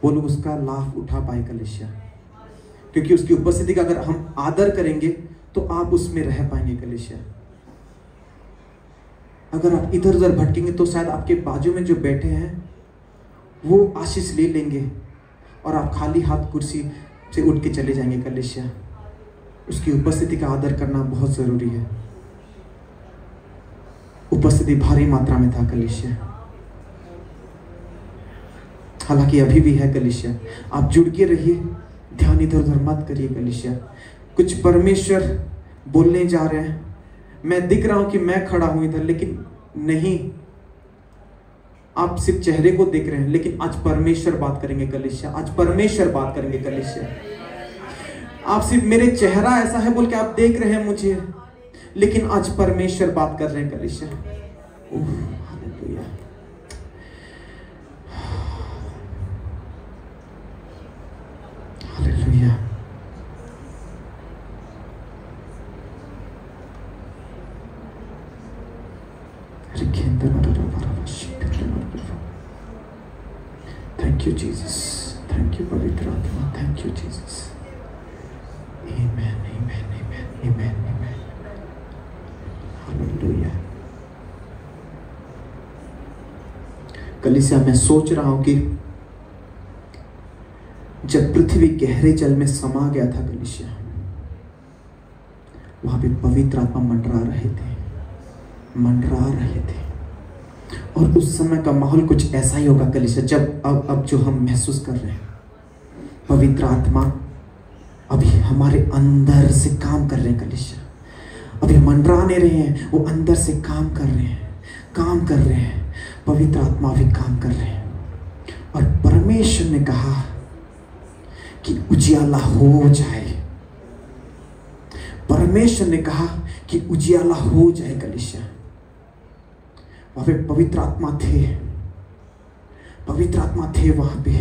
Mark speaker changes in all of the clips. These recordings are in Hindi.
Speaker 1: वो लोग उसका लाभ उठा पाए कलीसिया, क्योंकि उसकी उपस्थिति का अगर हम आदर करेंगे तो आप उसमें रह पाएंगे कलीसिया। अगर आप इधर उधर भटकेंगे तो शायद आपके बाजू में जो बैठे हैं वो आशीष ले लेंगे और आप खाली हाथ कुर्सी से उठ के चले जाएंगे कलीसिया। उसकी उपस्थिति का आदर करना बहुत जरूरी है। उपस्थिति भारी मात्रा में था कलीसिया, हालांकि अभी भी है कलीसिया। आप जुड़ के रहिए, ध्यान इधर उधर मत करिए कलीसिया। कुछ परमेश्वर बोलने जा रहे हैं। मैं दिख रहा हूं कि मैं खड़ा हूं इधर, लेकिन नहीं, आप सिर्फ चेहरे को देख रहे हैं, लेकिन आज परमेश्वर बात करेंगे कलीसिया। आज परमेश्वर बात करेंगे कलीसिया। आप सिर्फ मेरे चेहरा ऐसा है बोल के आप देख रहे हैं मुझे, लेकिन आज परमेश्वर बात कर रहे हैं कलीसिया। Hallelujah, hallelujah. Thank you, Jesus. Thank you, पवित्र आत्मा. Thank you, Jesus. Amen, amen, amen, amen, amen. Hallelujah. कलीसिया, मैं सोच रहा हूं कि जब पृथ्वी गहरे जल में समा गया था कलीसिया, वहां पे पवित्र आत्मा मंडरा रहे थे। और उस समय का माहौल कुछ ऐसा ही होगा कलीसिया, जब अब जो हम महसूस कर रहे हैं, पवित्र आत्मा अभी हमारे अंदर से काम कर रहे हैं कलीसिया। अभी मंडरा नहीं रहे हैं, वो अंदर से काम कर रहे हैं। पवित्र आत्मा भी काम कर रहे हैं। और परमेश्वर ने कहा कि उजियाला हो जाए। परमेश्वर ने कहा कि उजियाला हो जाए कलीसिया। वहां पे पवित्र आत्मा थे वहां पे,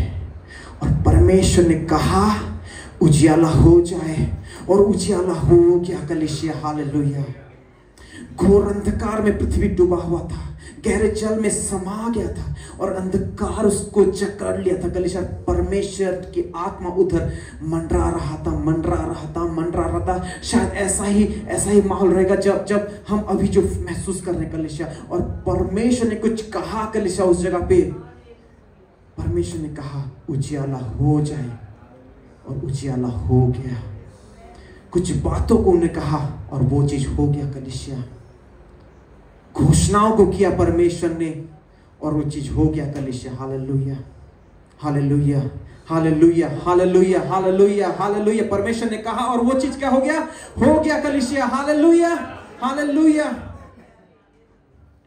Speaker 1: और परमेश्वर ने कहा उजियाला हो जाए, और उजियाला हो गया कलीसिया। हालेलुया। घोर अंधकार में पृथ्वी डूबा हुआ था, गहरे जल में समा गया था, और अंधकार उसको जकड़ लिया था कलीसिया। परमेश्वर की आत्मा उधर मंडरा रहा था। शायद ऐसा ही माहौल रहेगा जब हम अभी जो महसूस कर रहे हैं कलीसिया। और परमेश्वर ने कुछ कहा कलीसिया उस जगह पे। परमेश्वर ने कहा उजियाला हो जाए, और उजियाला हो गया। कुछ बातों को उन्हें कहा और वो चीज हो गया कलीसिया। घोषणाओं को किया परमेश्वर ने, और वो चीज हो गया कलीसिया। Hallelujah, hallelujah, hallelujah, hallelujah, hallelujah, hallelujah. परमेश्वर ने कहा और वो चीज क्या हो गया कलीसिया। Hallelujah, hallelujah.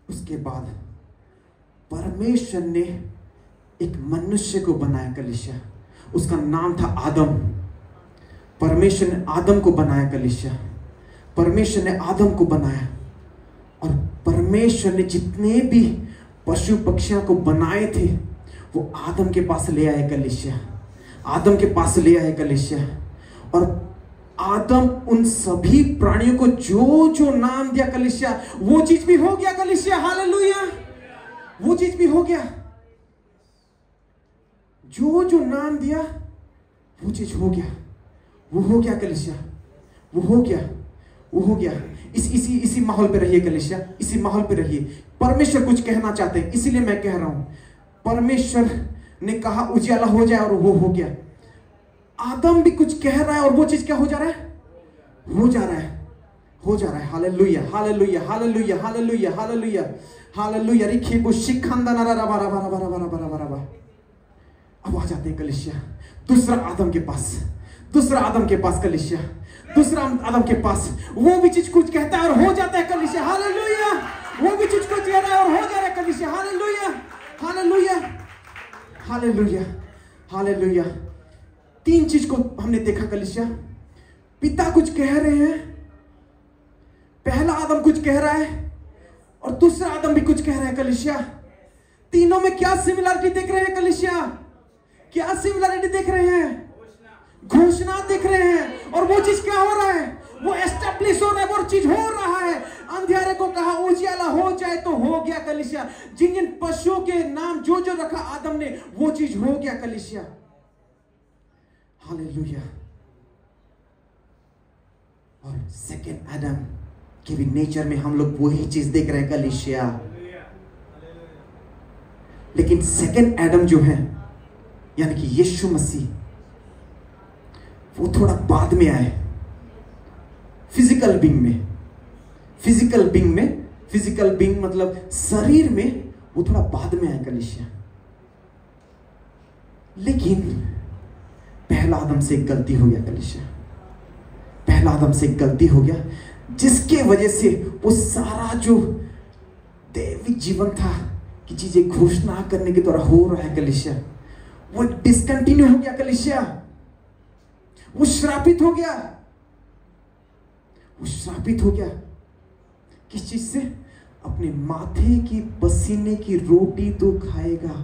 Speaker 1: उसके बाद परमेश्वर ने एक मनुष्य को बनाया कलीसिया। उसका नाम था आदम। परमेश्वर ने आदम को बनाया कलीसिया। परमेश्वर ने आदम को बनाया, और परमेश्वर ने जितने भी पशु पक्षियों को बनाए थे वो आदम के पास ले आए कलीसिया। और आदम उन सभी प्राणियों को जो जो नाम दिया कलीसिया, वो चीज भी हो गया कलीसिया। हालेलुया, वो चीज भी हो गया। जो जो नाम दिया वो चीज हो गया। वो हो गया कलीसिया, वो हो गया। इसी माहौल पे रहिए कलीसिया, इसी माहौल पे रहिए। परमेश्वर कुछ कहना चाहते हैं, इसीलिए मैं कह रहा हूं। परमेश्वर ने कहा उजियाला हो जाए, और वो हो गया। आदम भी कुछ कह रहा है, और वो चीज क्या हो जा रहा है? हो जा रहा है। Hallelujah, hallelujah, hallelujah, hallelujah, hallelujah, hallelujah. रिखी बुशी खंदा नरा रबा रबा रबा रबा रबा रबा। अब आ जाते हैं कलीसिया दूसरा आदम के पास कलीसिया। दूसरा आदम के पास वो भी चीज कुछ कहता है और हो जाता है कलीसिया। हालेलुया, वो भी चीज कुछ कह रहा है और हो जा रहा है कलीसिया। Hallelujah, hallelujah, hallelujah, hallelujah. तीन चीज को हमने देखा कलीसिया। पिता कुछ कह रहे हैं, पहला आदम कुछ कह रहा है, और दूसरा आदम भी कुछ कह रहा है कलीसिया। तीनों में क्या सिमिलरिटी देख रहे हैं कलीसिया? क्या सिमिलरिटी देख रहे हैं? घोषणा देख रहे हैं। और वो चीज क्या हो रहा है? वो एस्टेब्लिश हो रहा है, वो चीज हो रहा है। अंधेरे को कहा उजियाला हो जाए, तो हो गया कलीसिया। जिन जिन पशुओं के नाम जो जो रखा आदम ने, वो चीज हो गया कलीसिया। हालेलुया। और सेकेंड एडम के भी नेचर में हम लोग वही चीज देख रहे हैं कलीसिया। लेकिन सेकेंड एडम जो है यानी कि यीशु मसीह, वो थोड़ा बाद में आए फिजिकल बीइंग में। फिजिकल बीइंग मतलब शरीर में, वो थोड़ा बाद में आए कलीसिया। लेकिन पहला आदम से एक गलती हो गया कलीसिया, पहला आदम से एक गलती हो गया, जिसके वजह से वो सारा जो दैविक जीवन था कि चीजें घोषणा करने के द्वारा हो रहा है कलीसिया, वो डिसकंटिन्यू हो गया कलीसिया। वो श्रापित हो गया। वो श्रापित हो गया किस चीज से? अपने माथे की पसीने की रोटी तो खाएगा।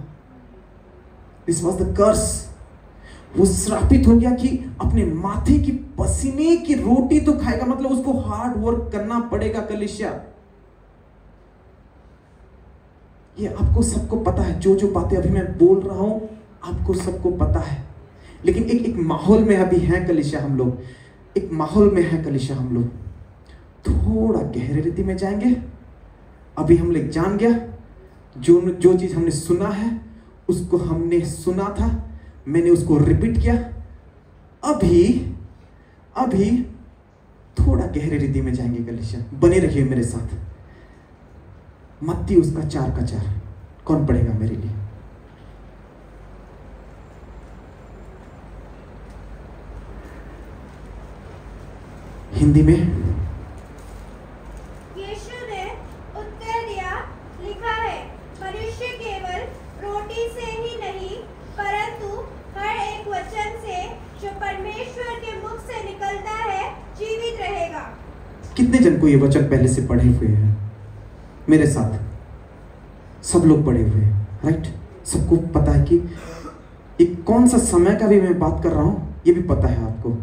Speaker 1: This was the curse. वो श्रापित हो गया कि अपने माथे की पसीने की रोटी तो खाएगा, मतलब उसको हार्ड वर्क करना पड़ेगा कलीसिया। ये आपको सबको पता है, जो जो बातें अभी मैं बोल रहा हूं आपको सबको पता है। लेकिन एक माहौल में अभी है कलीसिया हम लोग, एक माहौल में है कलीसिया हम लोग। थोड़ा गहरे रीति में जाएंगे। अभी हम लोग जान गया, जो चीज हमने सुना है उसको हमने सुना था, मैंने उसको रिपीट किया। अभी थोड़ा गहरे रीति में जाएंगे कलीसिया, बने रहिए मेरे साथ। मत्ती उसका 4:4 कौन पढ़ेगा मेरे लिए? हिंदी में।
Speaker 2: यीशु ने उत्तर दिया, लिखा है, मनुष्य केवल रोटी से ही नहीं परंतु हर एक वचन से जो परमेश्वर के मुख से निकलता है जीवित रहेगा।
Speaker 1: कितने जन को ये वचन पहले से पढ़े हुए हैं? मेरे साथ सब लोग पढ़े हुए हैं, राइट? सबको पता है कि एक कौन सा समय का भी मैं बात कर रहा हूं, ये भी पता है आपको।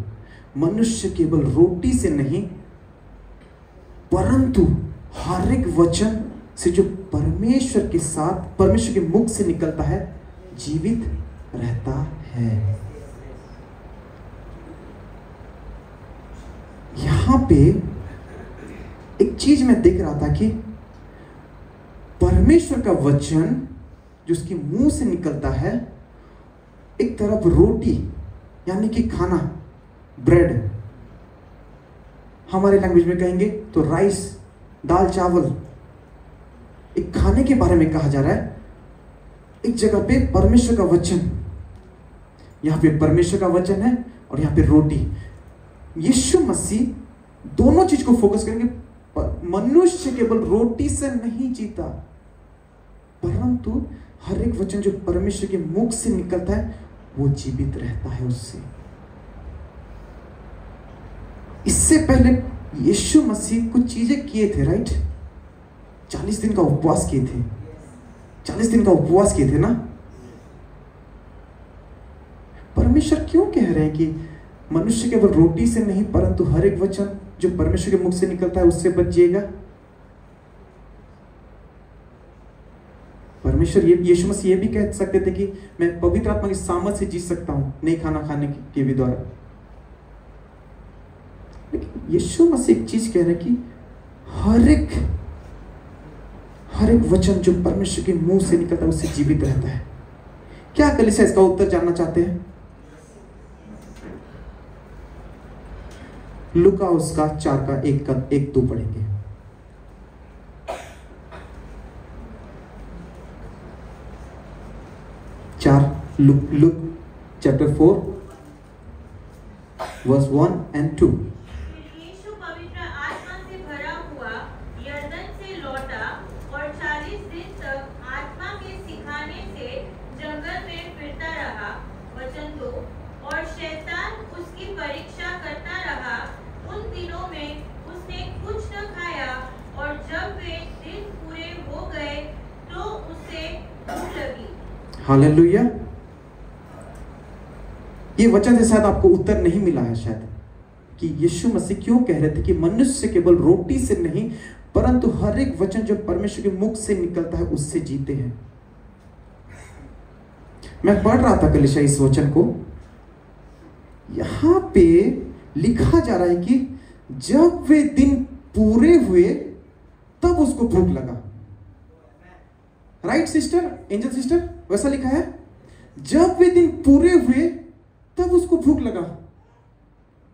Speaker 1: मनुष्य केवल रोटी से नहीं परंतु हर एक वचन से जो परमेश्वर के मुख से निकलता है जीवित रहता है। यहां पे एक चीज मैं देख रहा था कि परमेश्वर का वचन जो उसके मुंह से निकलता है, एक तरफ रोटी यानी कि खाना, ब्रेड, हमारे लैंग्वेज में कहेंगे तो राइस, दाल चावल, एक खाने के बारे में कहा जा रहा है। एक जगह पे परमेश्वर का वचन, यहां पे परमेश्वर का वचन है और यहां पे रोटी। यीशु मसीह दोनों चीज को फोकस करेंगे। मनुष्य केवल रोटी से नहीं जीता परंतु हर एक वचन जो परमेश्वर के मुख से निकलता है वो जीवित रहता है उससे। इससे पहले यीशु मसीह कुछ चीजें किए थे, राइट? 40 दिन का उपवास किए थे, 40 दिन का उपवास किए थे ना। परमेश्वर क्यों कह रहे हैं कि मनुष्य केवल रोटी से नहीं परंतु हर एक वचन जो परमेश्वर के मुख से निकलता है उससे बचिएगा? परमेश्वर यीशु मसीह ये भी कह सकते थे कि मैं पवित्र आत्मा की सामर्थ से जी सकता हूं, नहीं खाना खाने के भी द्वारा। लेकिन यीशु मसीह एक चीज कह रहे हैं कि हर एक वचन जो परमेश्वर के मुंह से निकलता है उससे जीवित रहता है। क्या कलीसिया इसका उत्तर जानना चाहते हैं? लूका उसका 4:1-2 पढ़ेंगे। Look chapter 4 verse 1 and 2।
Speaker 3: यीशु पवित्र आत्मा से भरा हुआ यरदन से लौटा और 40 दिन तक आत्मा के सिखाने से जंगल में फिरता रहा। वचन 2, और शैतान उसकी परीक्षा करता रहा। उन दिनों में उसने कुछ न खाया और जब वे दिन पूरे हो गए तो उसे भूख लगी।
Speaker 1: हालेलुया। ये वचन से शायद आपको उत्तर नहीं मिला है शायद कि यीशु मसीह क्यों कह रहे थे कि मनुष्य केवल रोटी से नहीं परंतु हर एक वचन जो परमेश्वर के मुख से निकलता है उससे जीते हैं। मैं पढ़ रहा था कलीसिया इस वचन को यहां पे लिखा जा रहा है कि जब वे दिन पूरे हुए तब उसको भूख लगा। राइट सिस्टर, एंजल सिस्टर, वैसा लिखा है, जब वे दिन पूरे हुए तब उसको भूख लगा।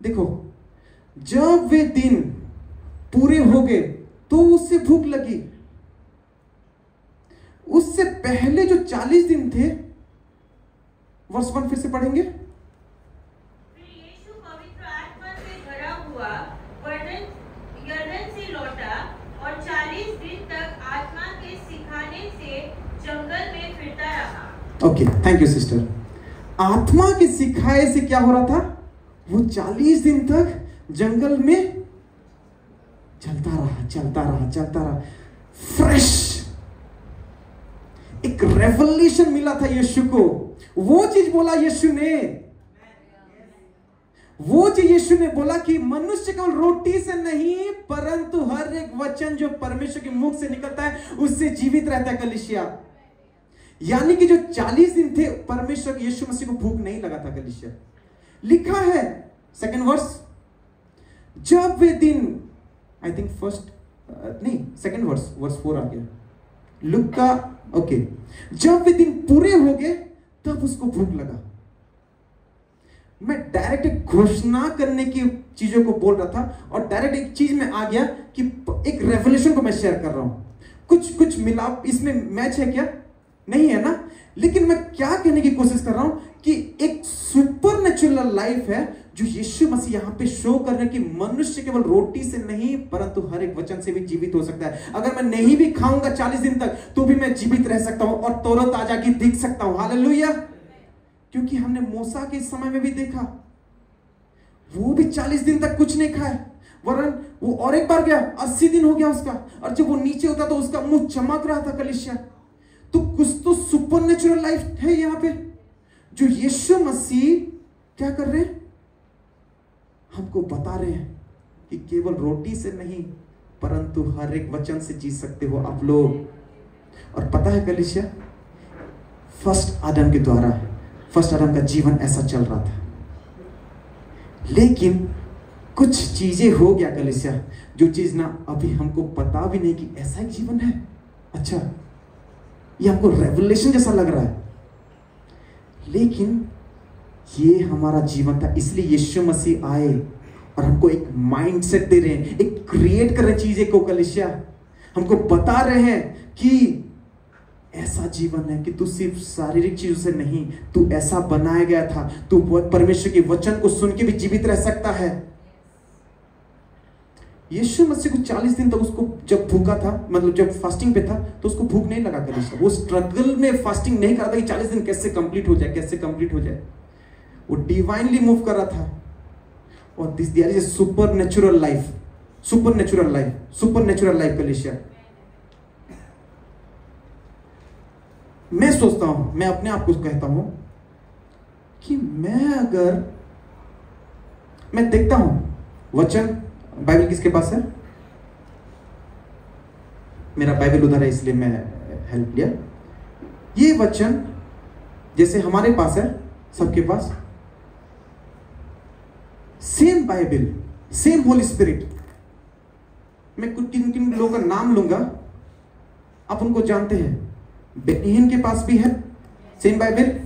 Speaker 1: देखो, जब वे दिन पूरे हो गए तो उससे भूख लगी। उससे पहले जो 40 दिन थे, वर्ष 1 फिर से पढ़ेंगे।
Speaker 3: फिर यीशु पवित्र आत्मा से भरा हुआ यरदन से लौटा और 40 दिन तक आत्मा के सिखाने से जंगल में फिरता रहा।
Speaker 1: Okay, thank you sister. आत्मा के सिखाए से क्या हो रहा था? वो 40 दिन तक जंगल में चलता रहा। फ्रेश एक रेवलेशन मिला था यीशु को। वो चीज बोला यीशु ने बोला कि मनुष्य केवल रोटी से नहीं परंतु हर एक वचन जो परमेश्वर के मुख से निकलता है उससे जीवित रहता है। कलीसिया, यानी कि जो 40 दिन थे, परमेश्वर यीशु मसीह को भूख नहीं लगा था। कलीसिया, लिखा है 2nd वर्स, जब वे दिन, आई थिंक सेकंड वर्स 4 आ गया लुक का। ओके, जब वे दिन पूरे हो गए तब उसको भूख लगा। मैं डायरेक्ट एक घोषणा करने की चीजों को बोल रहा था और डायरेक्ट एक चीज में आ गया कि एक रेवलेशन को मैं शेयर कर रहा हूं। कुछ मिलाप इसमें मैच है क्या? नहीं है ना। लेकिन मैं क्या कहने की कोशिश कर रहा हूं कि एक सुपरनेचुरल लाइफ है जो यीशु मसीह यहां पे शो कर रहे हैं कि मनुष्य केवल रोटी से नहीं परंतु हर एक वचन से भी जीवित हो सकता है। अगर मैं नहीं भी खाऊंगा 40 दिन तक तो भी मैं जीवित रह सकता हूं और तरोताजा की दिख सकता हूं। हालेलुया। क्योंकि हमने मूसा के समय में भी देखा, वो भी 40 दिन तक कुछ नहीं खाए, वरन वो और एक बार गया, 80 दिन हो गया उसका, और जब वो नीचे होता तो उसका मुंह चमक रहा था। कलीसिया, तो कुछ तो सुपरनेचुरल लाइफ है यहां पे जो यीशु मसीह क्या कर रहे हैं, हमको बता रहे हैं कि केवल रोटी से नहीं परंतु हर एक वचन से जी सकते हो आप लोग। और पता है कलीसिया, फर्स्ट आदम के द्वारा, फर्स्ट आदम का जीवन ऐसा चल रहा था, लेकिन कुछ चीजें हो गया कलीसिया, जो चीज ना अभी हमको पता भी नहीं कि ऐसा एक जीवन है। अच्छा, ये हमको रेवलेशन जैसा लग रहा है, लेकिन ये हमारा जीवन था। इसलिए यीशु मसीह आए और हमको एक माइंडसेट दे रहे हैं, एक क्रिएट कर रहे हैं चीजें को। कलीसिया, हमको बता रहे हैं कि ऐसा जीवन है कि तू सिर्फ शारीरिक चीजों से नहीं, तू ऐसा बनाया गया था, तू परमेश्वर के वचन को सुन के भी जीवित रह सकता है। यीशु मसीह को 40 दिन तक उसको जब भूखा था, मतलब जब फास्टिंग पे था, तो उसको भूख नहीं लगा। कलीसिया, वो स्ट्रगल में फास्टिंग नहीं कर रहा था कि 40 दिन कैसे कंप्लीट हो जाए, वो डिवाइनली मूव कर रहा था। और this there is a supernatural life कलीसिया। मैं सोचता हूं, मैं अपने आप को कहता हूं कि मैं देखता हूं वचन, बाइबल किसके पास है? मेरा बाइबल उधर है इसलिए मैं हेल्प लिया। ये वचन जैसे हमारे पास है, सबके पास same Bible, same holy spirit. मैं कुछ किन लोगों का नाम लूंगा, आप उनको जानते हैं। बेनिहीन के पास भी है सेम बाइबल,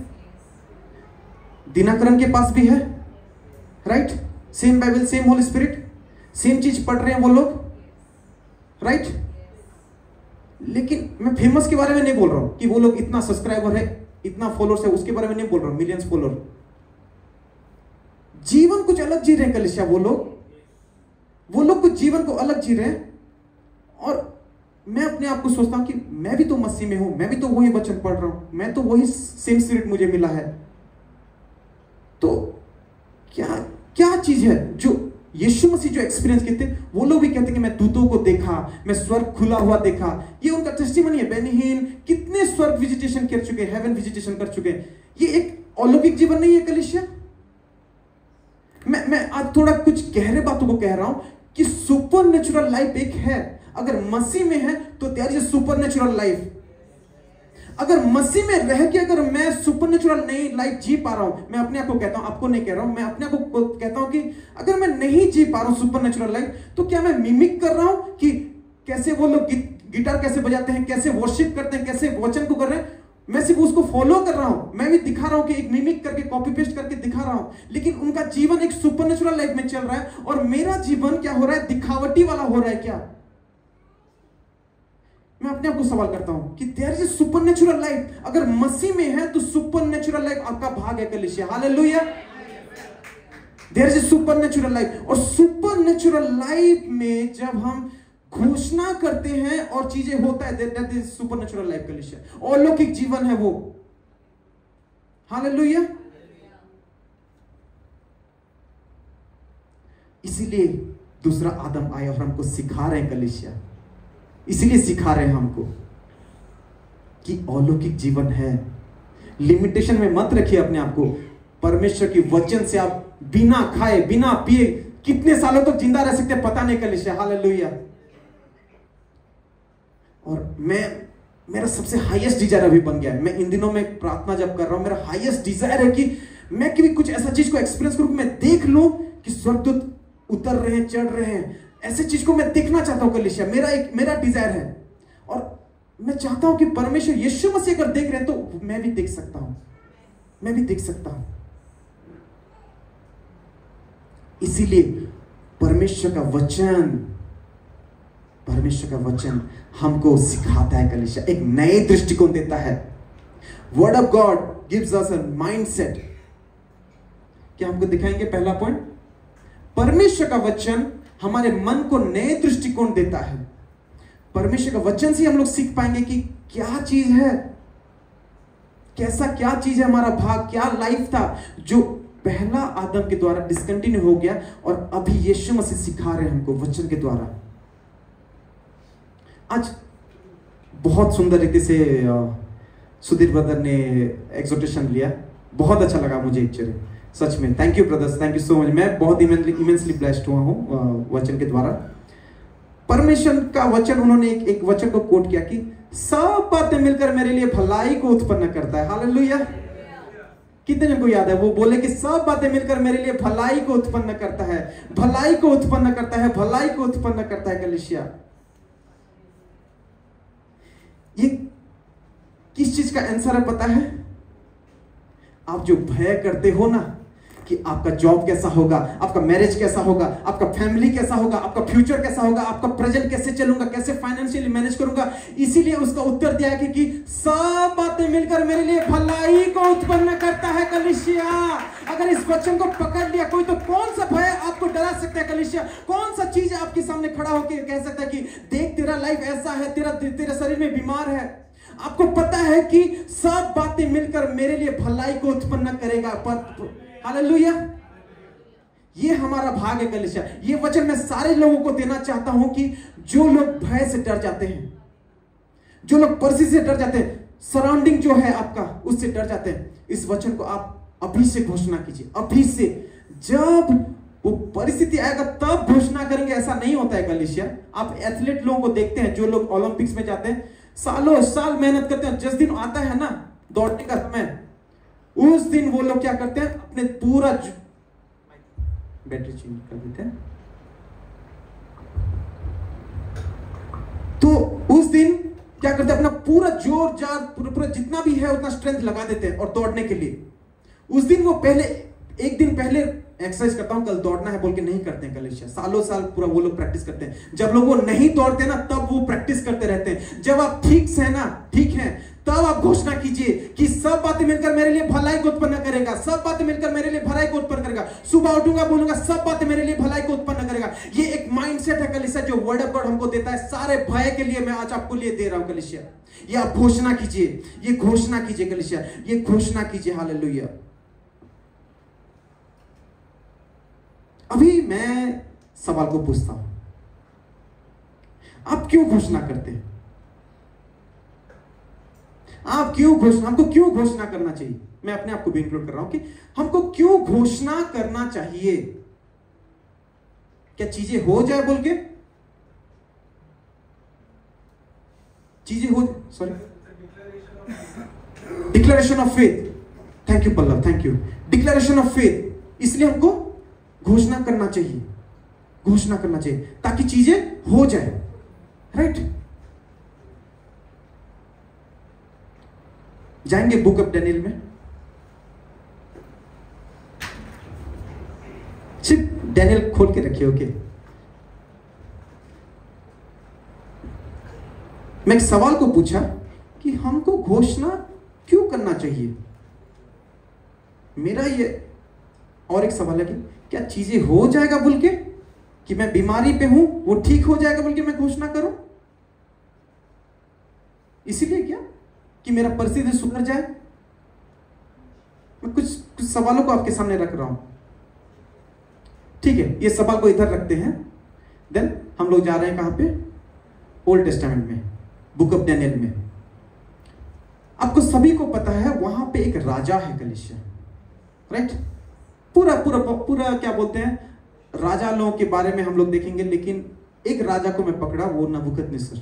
Speaker 1: दिनाकरन के पास भी है, right? Same Bible, same holy spirit, same चीज पढ़ रहे हैं वो लोग, राइट? लेकिन मैं फेमस के बारे में नहीं बोल रहा हूं कि वो लोग इतना सब्सक्राइबर है, इतना फॉलोअर्स है, उसके बारे में नहीं बोल रहा हूं, मिलियंस फॉलोअर। जीवन कुछ अलग जी रहे हैं कलीसिया, वो लोग कुछ जीवन को अलग जी रहे हैं। और मैं अपने आप को सोचता हूं कि मैं भी तो मसीह में हूं, मैं भी तो वही वचन पढ़ रहा हूं, मैं तो वही सेम स्पिरिट मुझे मिला है। तो क्या चीज है जो यीशु मसीह जो एक्सपीरियंस किए थे, वो लोग भी कहते हैं कि मैं दूतों को देखा, मैं स्वर्ग खुला हुआ देखा। ये उनका टेस्टिमनी है। बेनिहीन कितने स्वर्ग विजिटेशन कर चुके, हेवन विजिटेशन कर चुके। ये एक अलौकिक जीवन नहीं है कलीसिया। मैं आज थोड़ा कुछ गहरे बातों को कह रहा हूं कि सुपरनेचुरल लाइफ एक है। अगर मसीह में है तो there is a supernatural life. अगर मसीह में रह के अगर मैं सुपरनेचुरल नई लाइफ जी पा रहा हूं, मैं अपने आप को कहता हूं, आपको नहीं कह रहा हूं, मैं अपने आप को कहता हूं कि अगर मैं नहीं जी पा रहा हूं सुपरनेचुरल लाइफ, तो क्या मैं मिमिक कर रहा हूं कि कैसे वो लोग गिटार कैसे बजाते हैं, कैसे वर्शिप करते हैं, कैसे वचन को कर रहे हैं, मैं सिर्फ उसको फॉलो कर रहा हूं, मैं भी दिखा रहा हूं कि एक मिमिक करके कॉपी पेस्ट करके दिखा रहा हूं, लेकिन उनका जीवन एक सुपरनेचुरल लाइफ में चल रहा है और मेरा जीवन क्या हो रहा है, दिखावटी वाला हो रहा है क्या? मैं अपने आप को सवाल करता हूं कि देयर इज सुपरनेचुरल लाइफ, अगर मसीह में है तो सुपरनेचुरल लाइफ आपका भाग है कलीसिया, hallelujah. There is supernatural life, और सुपरनेचुरल लाइफ में जब हम घोषणा करते हैं और चीजें होता है, दैट इज सुपरनेचुरल लाइफ कलीसिया, अलौकिक जीवन है वो, हालेलुया। इसीलिए दूसरा आदम आया और हमको सिखा रहे हैं कलीसिया, इसीलिए सिखा रहे हैं हमको कि अलौकिक जीवन है। लिमिटेशन में मत रखिए अपने आप को, परमेश्वर की वचन से आप बिना खाए बिना पिए कितने सालों तक जिंदा रह सकते हैं पता नहीं कलीसिया, हालेलुया। और मेरा सबसे हाईएस्ट डिजायर अभी बन गया है, मैं इन दिनों में प्रार्थना जब कर रहा हूं, मेरा हाईएस्ट डिजायर है कि मैं कभी कुछ ऐसा चीज को एक्सपीरियंस करूं, मैं देख लूं कि स्वर्गदूत उतर रहे हैं, चढ़ रहे हैं, ऐसे चीज को मैं देखना चाहता हूं कलीसिया, मेरा डिजायर है। और मैं चाहता हूं कि परमेश्वर यीशु मसीह अगर देख रहे हैं तो मैं भी देख सकता हूं, मैं भी देख सकता हूं। इसीलिए परमेश्वर का वचन हमको सिखाता है कलीसिया, एक नए दृष्टिकोण देता है। Word of God gives us a mindset. क्या हमको दिखाएंगे पहला पॉइंट, परमेश्वर का वचन हमारे मन को नए दृष्टिकोण देता है। परमेश्वर का वचन से हम लोग सीख पाएंगे कि क्या चीज है, क्या चीज है हमारा भाग, क्या लाइफ था जो पहला आदम के द्वारा डिसकंटिन्यू हो गया और अभी यीशु मसीह सिखा रहे हैं हमको वचन के द्वारा। आज बहुत सुंदर रीति से सुधीर ब्रदर ने एक्सोटेशन लिया, बहुत अच्छा लगा मुझे एक्चुअली, सच में thank you brothers, thank you so much. मैं बहुत इमेंसली ब्लेस्ड हुआ हूँ वचन के द्वारा। परमेश्वर का वचन, उन्होंने एक वचन को कोट किया कि सब बातें मिलकर मेरे लिए भलाई को उत्पन्न करता है, हालेलुया। कितने जन को याद है, वो बोले कि सब बातें मिलकर मेरे लिए भलाई को उत्पन्न करता है, भलाई को उत्पन्न करता है, भलाई को उत्पन्न करता है कलीसिया। ये किस चीज का आंसर है पता है? आप जो भय करते हो ना कि आपका जॉब कैसा होगा, आपका मैरिज कैसा होगा, आपका फैमिली कैसा होगा, आपका फ्यूचर कैसा होगा, आपका प्रेजेंट कैसे चलूंगा, कैसे फाइनेंशियली मैनेज करूंगा, इसीलिए उसका उत्तर दिया है कि सब बातें मिलकर मेरे लिए भलाई को उत्पन्न करता है कलीसिया। अगर इस वचन को पकड़ लिया कोई, तो कौन सा भय आपको डरा सकता है कलीसिया? कौन सा चीज आपके सामने खड़ा होकर कह सकता है कि देख तेरा लाइफ ऐसा है, तेरा शरीर में बीमार है। आपको पता है कि सब बातें मिलकर मेरे लिए भलाई को उत्पन्न करेगा, पर हालेलुया, ये हमारा भाग है कलीसिया। ये वचन मैं सारे लोगों को देना चाहता हूं कि जो लोग भय से डर जाते हैं, जो लोग परिस्थिति से डर जाते हैं, सराउंडिंग जो है आपका उससे डर जाते हैं, इस वचन को आप अभी से घोषणा कीजिए, अभी से। जब वो परिस्थिति आएगा तब घोषणा करेंगे, ऐसा नहीं होता है कलीसिया। आप एथलीट लोगों को देखते हैं, जो लोग ओलंपिक्स में जाते हैं, सालों साल मेहनत करते हैं, जिस दिन आता है ना दौड़ने का समय, उस दिन वो लोग क्या करते हैं, अपने पूरा बैटरी चेंज कर देते हैं, तो उस दिन क्या करते हैं, अपना पूरा जोर जार पूरा जितना भी है उतना स्ट्रेंथ लगा देते हैं और दौड़ने के लिए। उस दिन वो पहले एक दिन पहले एक्सरसाइज करता हूं, कल दौड़ना है बोल के नहीं करते हैं कलीसिया। सालों साल पूरा वो लोग प्रैक्टिस करते हैं। जब लोग वो नहीं दौड़ते ना तब वो प्रैक्टिस करते रहते हैं। जब आप ठीक है तब आप घोषणा कीजिए कि सब बातें मिलकर मेरे लिए भलाई को उत्पन्न करेगा, सब बातें मिलकर मेरे लिए भलाई को उत्पन्न करेगा। सुबह उठूंगा बोलूंगा सब बातें मेरे लिए भलाई को उत्पन्न करेगा। ये एक माइंडसेट है कलीसिया, जो वर्ड ऑफ गॉड हमको देता है सारे भय के लिए। मैं आज आपको लिए दे रहा हूं कलीसिया, ये आप घोषणा कीजिए, ये घोषणा कीजिए कलीसिया, ये घोषणा कीजिए, हालेलुया। अभी मैं सवाल को पूछता हूं, आप क्यों घोषणा करते हैं? हमको क्यों घोषणा करना चाहिए? मैं अपने आप को भी इंक्लूड कर रहा हूं कि हमको क्यों घोषणा करना चाहिए? क्या चीजें हो जाए बोल के? Declaration of faith, thank you Pallav, thank you. Declaration of faith, इसलिए हमको घोषणा करना चाहिए, घोषणा करना चाहिए ताकि चीजें हो जाए, राइट। जाएंगे बुक ऑफ डैनियल में, सिर्फ डैनियल खोल के रखिए, ओके। मैं एक सवाल को पूछा कि हमको घोषणा क्यों करना चाहिए। मेरा ये और एक सवाल है कि क्या चीजें हो जाएगा बोल के, कि मैं बीमारी पे हूं वो ठीक हो जाएगा बोल के मैं घोषणा करूं, इसीलिए क्या कि मेरा परिस्थिति सुधर जाए। मैं कुछ सवालों को आपके सामने रख रहा हूं, ठीक है। ये सवाल को इधर रखते हैं, देन हम लोग जा रहे हैं कहां पे, ओल्ड टेस्टामेंट में, बुक ऑफ डैनियल में। आपको सभी को पता है वहां पे एक राजा है कलीसिया, राइट। पूरा पूरा पूरा क्या बोलते हैं, राजा लोगों के बारे में हम लोग देखेंगे, लेकिन एक राजा को मैं पकड़ा, वो नबूकदनेस्सर।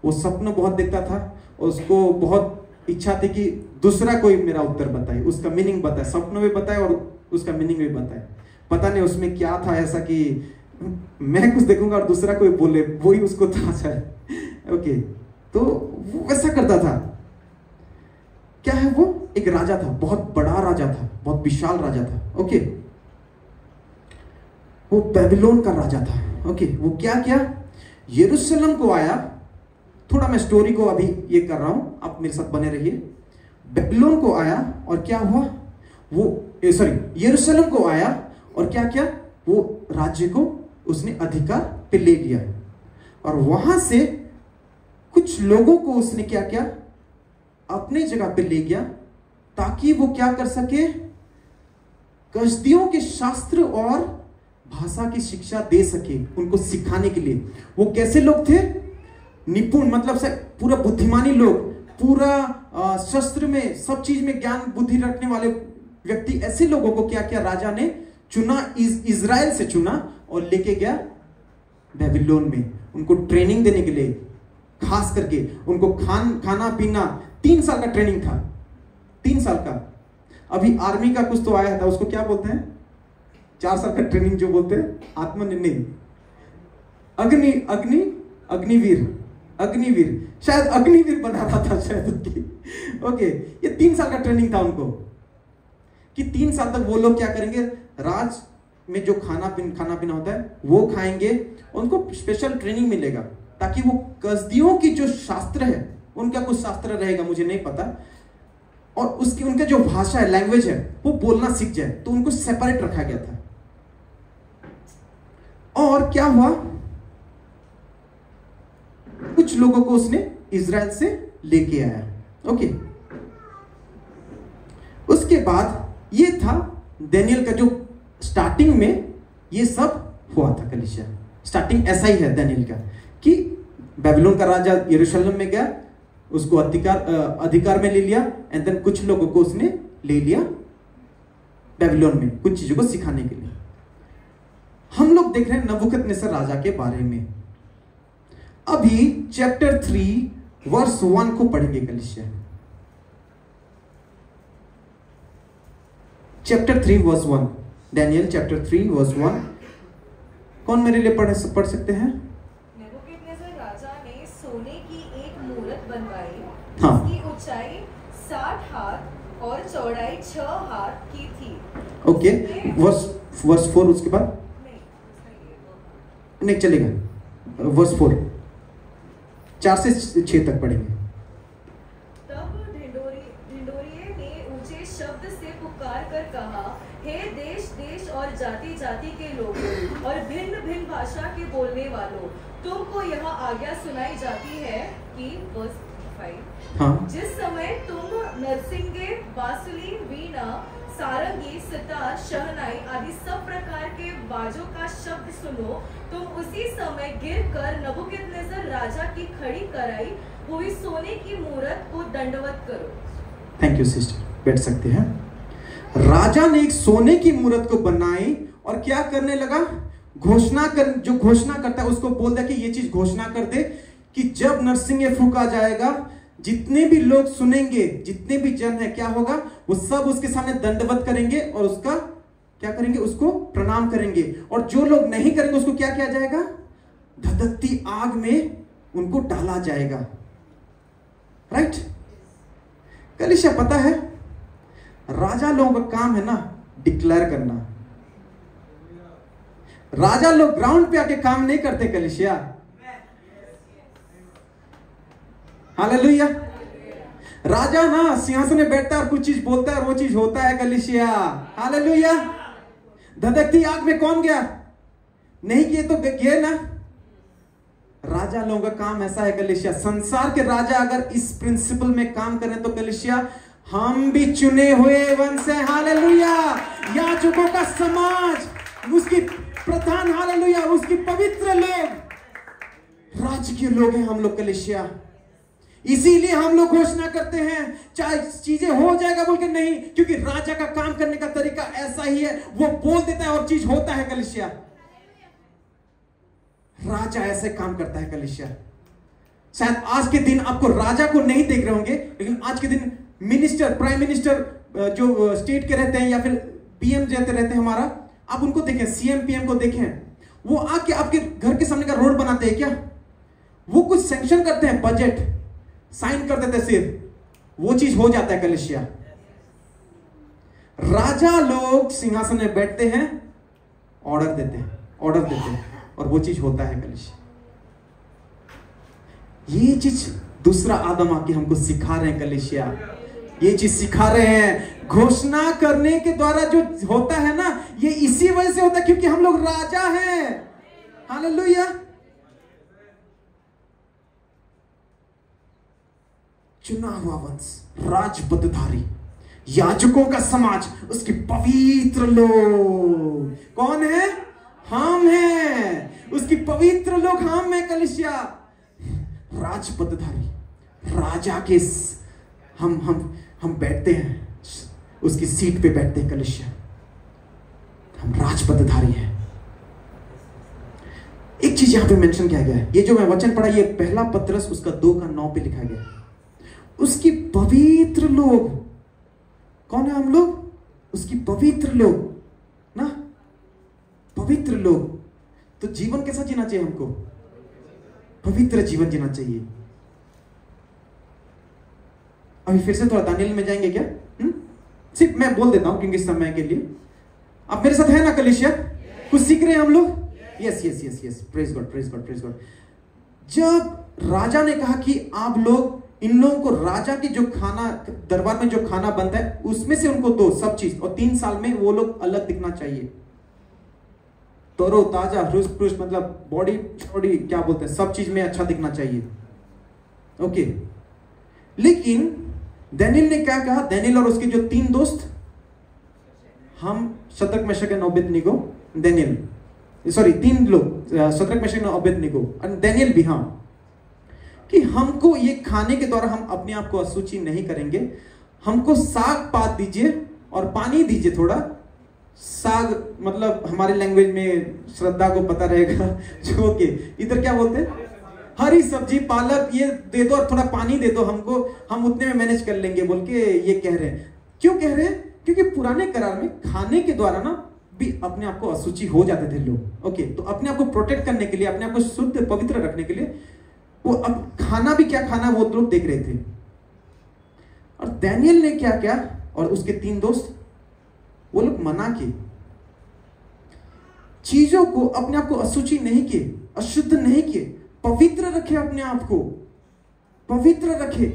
Speaker 1: वो सपना बहुत देखता था, उसको बहुत इच्छा थी कि दूसरा कोई मेरा उत्तर बताए, उसका मीनिंग बताए, सपनों में बताए और उसका मीनिंग भी बताए। पता नहीं उसमें क्या था ऐसा कि मैं कुछ देखूंगा और दूसरा कोई बोले, वही उसको था शायद, ओके। तो वो वैसा करता था। क्या है वो, एक राजा था, बहुत बड़ा राजा था, बहुत विशाल राजा था, ओके। वो बेबीलोन का राजा था, ओके। वो क्या किया, यरूशलेम को आया। थोड़ा मैं स्टोरी को अभी ये कर रहा हूं, आप मेरे साथ बने रहिए। बेबीलोन को आया और क्या हुआ, वो यरूशलेम को आया और क्या किया, वो राज्य को उसने अधिकार पे ले लिया और वहां से कुछ लोगों को उसने क्या किया, अपने जगह पे ले गया ताकि वो क्या कर सके, कसदियों के शास्त्र और भाषा की शिक्षा दे सके, उनको सिखाने के लिए। वो कैसे लोग थे, निपुण, मतलब से पूरा बुद्धिमानी लोग, पूरा शस्त्र में, सब चीज में ज्ञान बुद्धि रखने वाले व्यक्ति। ऐसे लोगों को क्या किया, राजा ने चुना, इजराइल से चुना और लेके गया बेबीलोन में, उनको ट्रेनिंग देने के लिए। खास करके उनको खाना पीना, 3 साल का ट्रेनिंग था, 3 साल का। अभी आर्मी का कुछ तो आया था, उसको क्या बोलते हैं, 4 साल का ट्रेनिंग जो बोलते हैं, आत्मनिर्णय, अग्निवीर, शायद अग्निवीर बना रहा था शायद, ओके। ये 3 साल का ट्रेनिंग था उनको, कि 3 साल तक वो लोग क्या करेंगे, राज में जो खाना पीना होता है वो खाएंगे, उनको स्पेशल ट्रेनिंग मिलेगा ताकि वो कसदियों की जो शास्त्र है, उनका कुछ शास्त्र रहेगा मुझे नहीं पता, और उसकी उनका जो भाषा है, लैंग्वेज है, वो बोलना सीख जाए। तो उनको सेपरेट रखा गया था। और क्या हुआ, कुछ लोगों को उसने इजराइल से लेके आया, ओके। उसके बाद ये था डैनियल का जो स्टार्टिंग में ये सब हुआ था कलीसिया। स्टार्टिंग ऐसा ही है डैनियल का कि बेबीलोन का राजा यरूशलेम में गया, उसको अधिकार में ले लिया, एंड देन कुछ लोगों को उसने ले लिया बेबीलोन में कुछ चीजों को सिखाने के लिए। हम लोग देख रहे हैं नबूकदनेस्सर राजा के बारे में। अभी चैप्टर 3 वर्स 1 को पढ़ेंगे कलीसिया। Chapter 3 verse 1, Daniel chapter 3 verse 1। कौन मेरे लिए पढ़ सकते हैं?
Speaker 4: नेबूकदनेस्सर राजा ने सोने की एक मूरत बनवाई,
Speaker 1: हाँ।
Speaker 4: जिसकी ऊंचाई 60 हाथ और चौड़ाई 6 हाथ की थी।
Speaker 1: ओके, वर्स 4 उसके बाद नहीं चलेगा, वर्स 4, 4 से 6 तक पढ़ेंगे।
Speaker 4: तब ढिंढोरिये ने ऊंचे शब्द से पुकार कर कहा, हे देश देश और जाति जाति के लोगों और भिन्न भिन्न भाषा के बोलने वालों, तुमको यह आज्ञा सुनाई जाती है कि वर्स 5,
Speaker 1: हाँ।
Speaker 4: जिस समय तुम नरसिंगे, बांसुरी, वीणा, सारंगी, सितार, शहनाई आदि सब प्रकार के बाजों का शब्द सुनो, तुम उसी समय गिरकर नबूकदनेस्सर राजा की खड़ी कराई हुई सोने की मूरत को दंडवत करो। थैंक
Speaker 1: यू सिस्टर, बैठ सकते हैं। राजा ने एक सोने की मूरत को बनाई और क्या करने लगा, जो घोषणा करता है उसको बोल दिया कि ये चीज घोषणा कर दे कि जब नरसिंह फूका जाएगा, जितने भी लोग सुनेंगे, जितने भी जन है, क्या होगा, वो सब उसके सामने दंडवत करेंगे और उसका क्या करेंगे, उसको प्रणाम करेंगे। और जो लोग नहीं करेंगे उसको क्या किया जाएगा, धधकती आग में उनको डाला जाएगा। राइट। कलीसिया पता है, राजा लोगों का काम है ना डिक्लेयर करना। राजा लोग ग्राउंड पे आके काम नहीं करते कलीसिया। हालेलुया। राजा ना सिंहासन में बैठता है और कुछ चीज बोलता है और वो चीज होता है कलीसिया। हालेलुया। धधकती आग में कौन गया, नहीं किए तो गए ना। राजा लोगों का काम ऐसा है कलीसिया। संसार के राजा अगर इस प्रिंसिपल में काम करें तो कलीसिया हम भी चुने हुए वंश हैं। हालेलुया। याजकों का समाज, उसकी प्रधान, हालेलुया, उसकी पवित्र लोग, राजकीय लोग हैं हम लोग कलीसिया। इसीलिए हम लोग घोषणा करते हैं, चाहे चीजें हो जाएगा बोल के नहीं, क्योंकि राजा का काम करने का तरीका ऐसा ही है, वो बोल देता है और चीज होता है कलीसिया। राजा ऐसे काम करता है कलीसिया। शायद आज के दिन आपको राजा को नहीं देख रहे होंगे, लेकिन आज के दिन मिनिस्टर, प्राइम मिनिस्टर जो स्टेट के रहते हैं या फिर पीएम जैसे रहते हैं हमारा, आप उनको देखें, सीएम पीएम को देखें, वो आके आपके घर के सामने का रोड बनाते हैं क्या, वो कुछ सैंक्शन करते हैं, बजट साइन कर देते, सिर्फ वो चीज हो जाता है कलीसिया। राजा लोग सिंहासन में बैठते हैं, ऑर्डर देते हैं और वो चीज होता है कलीसिया। ये चीज दूसरा आदम आके हमको सिखा रहे हैं कलीसिया, ये चीज सिखा रहे हैं। घोषणा करने के द्वारा जो होता है ना, ये इसी वजह से होता है क्योंकि हम लोग राजा हैं। हालेलुया। चुना हुआ वंश, राजपदधारी, याजकों का समाज, उसके पवित्र लोग कौन है, हम हैं। उसकी पवित्र लोग हम हैं कलीसिया। राजपदधारी, राजा के हम बैठते हैं, उसकी सीट पे बैठते हैं कलीसिया। हम राजपदधारी हैं। एक चीज यहां पे मेंशन किया गया है, ये जो मैं वचन पढ़ा, ये पहला पत्रस उसका 2:9 पे लिखा गया है। उसकी पवित्र लोग कौन है, हम लोग उसकी पवित्र लोग ना, पवित्र लोग। तो जीवन कैसा जीना चाहिए हमको, पवित्र जीवन जीना चाहिए। अभी फिर से थोड़ा दानियल में जाएंगे क्या, सिर्फ मैं बोल देता हूं क्योंकि समय के लिए। आप मेरे साथ है ना कलीसिया, कुछ सीख रहे हैं हम लोग। Yes yes yes yes, praise God praise God praise God. जब राजा ने कहा कि आप लोग इन लोगों को, राजा की जो खाना, दरबार में जो खाना बनता है उसमें से उनको दो सब चीज, और 3 साल में वो लोग अलग दिखना चाहिए, तरो ताजा, हृष्ट पुष्ट, मतलब बॉडी छोड़ी क्या बोलते हैं, सब चीज में अच्छा दिखना चाहिए। ओके। लेकिन दानियल ने क्या कहा, दानियल और उसके जो 3 दोस्त, हम शद्रक मेशक और अबेदनीगो, दानियल, सॉरी 3 लोग, शद्रक मेशक और अबेदनीगो और दानियल भी, हाँ, कि हमको ये खाने के द्वारा हम अपने आप को अशुचि नहीं करेंगे। हमको साग पात दीजिए और पानी दीजिए थोड़ा। साग मतलब हमारे लैंग्वेज में श्रद्धा को पता रहेगा, जो कि इधर क्या बोलते हैं, हरी सब्जी, पालक, ये दे दो और थोड़ा पानी दे दो हमको, हम उतने में मैनेज कर लेंगे बोल के ये कह रहे हैं। क्यों कह रहे हैं, क्योंकि पुराने करार में खाने के द्वारा ना भी अपने आप को अशुचि हो जाते थे लोग। ओके, तो अपने आप को प्रोटेक्ट करने के लिए, अपने आप को शुद्ध पवित्र रखने के लिए वो अब खाना भी क्या खाना वो लोग देख रहे थे। और दानियल ने क्या किया, और उसके 3 दोस्त, वो लोग मना किए, चीजों को, अपने आप को अशुचि नहीं किए, अशुद्ध नहीं किए, पवित्र रखे, अपने आप को पवित्र रखे।